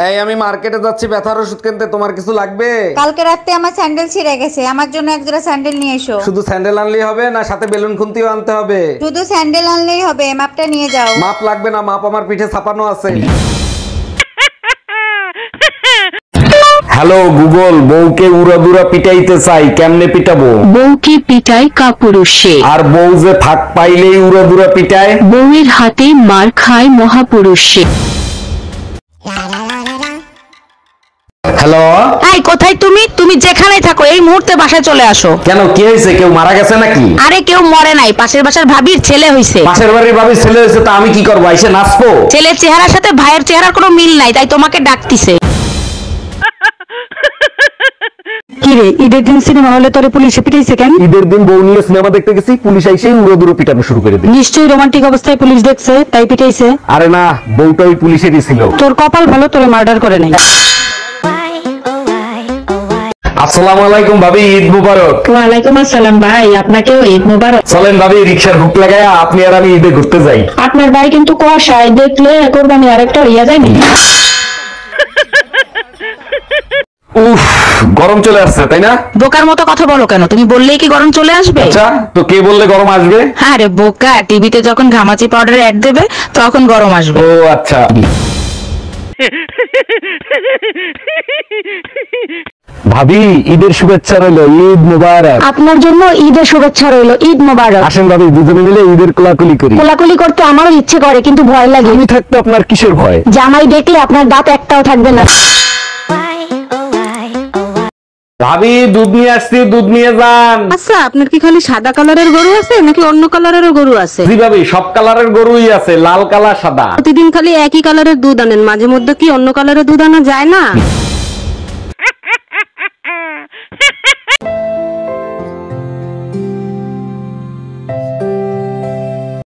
এই আমি মার্কেটে যাচ্ছি ব্যথার ওষুধ কিনতে, তোমার কিছু লাগবে? কালকে রাতে আমার স্যান্ডেল ছিঁড়ে গেছে, আমার জন্য এক জোড়া স্যান্ডেল নিয়ে এসো। শুধু স্যান্ডেল আনলেই হবে না সাথে বেলুন খুন্তিও আনতে হবে? শুধু স্যান্ডেল আনলেই হবে, মাপটা নিয়ে যাও। মাপ লাগবে না, মাপ আমার পিঠে ছাপানো আছে। হ্যালো গুগল, বউকে উড়াদুরা পিটাইতে চাই, কেমনে পিটাবো? বউকে পিটায় কাপুরুষে, আর বউ যে ফাঁক পাইলেই উড়াদুরা পিটায়? বউয়ের হাতে মার খায় মহাপুরুষে। হ্যালো, এই কোথায় তুমি? তুমি যেখানেই থাকো এই মুহূর্তে বাসায় চলে আসো। কেন কি হয়েছে? কেউ মারা গেছে নাকি? আরে কেউ মরে নাই, পাশের বাসার ভাবির ছেলে হইছে। পাশের বাড়ির ভাবির ছেলে হয়েছে, তা আমি কি করবো? এসে নাচবো? ছেলের চেহারার সাথে ভাইয়ের চেহারার কোনো মিল নাই, তাই তোমাকে ডাকতিছে। কিরে, ঈদের দিন সিনেমা হলে তোরে পুলিশে পিটাইছে কেন? ঈদের দিন বউ নিয়ে সিনেমা দেখতে গেছি, পুলিশ এসে উড়াদুরা পিটানো শুরু করে দিল। নিশ্চয়ই রোমান্টিক অবস্থায় পুলিশ দেখছে তাই পিটাইছে। আরে না, বউটা ওই পুলিশেরই ছিল। তোর কপাল ভালো, তোরে মার্ডার করে নাই। আসসালামু আলাইকুম ভাবি, ঈদ মুবারক। ওয়ালাইকুম আসসালাম ভাই, আপনাকেও ঈদ মোবারক। চলেন ভাবি রিকশার হুক লাগায় আপনি আর আমি ঈদে ঘুরতে যাই। আপনার ভাই কিন্তু কুয়াশায় দেখলে কোরবানি আরেকটা ইয়া যায়নি। উফ, গরম চলে আসছে তাই না? বোকার মতো কথা বলো কেন? তুমি বললেই কি গরম চলে আসবে? আচ্ছা, তো কে বললে গরম আসবে? আরে বোকা, টিভিতে যখন ঘামাচি পাউডার অ্যাড দেবে তখন গরম আসবে। ও আচ্ছা। ভাবি ঈদের শুভেচ্ছা রইলো, ঈদ মুবারক। আপনার জন্য ঈদের শুভেচ্ছা রইলো, ঈদ মোবারক। আসেন ভাবি, দুজনে মিলে ঈদের কোলাকুলি করি। কোলাকুলি করতে আমারও ইচ্ছে করে, কিন্তু ভয় লাগে। আমি থাকতে আপনার কিসের ভয়? জামাই দেখলে আপনার দাঁত একটাও থাকবে না। ভাবি দুধ নিয়ে আসছি, দুধ নিয়ে যান। আচ্ছা, আপনার কি খালি সাদা কালারের গরু আছে নাকি অন্য কালারেরও গরু আছে? জি ভাবি, সব কালারের গরুই আছে, লাল কালার সাদা। প্রতিদিন খালি একই কালারের দুধ আনেন, মাঝে মধ্যে কি অন্য কালারের দুধ আনা যায় না?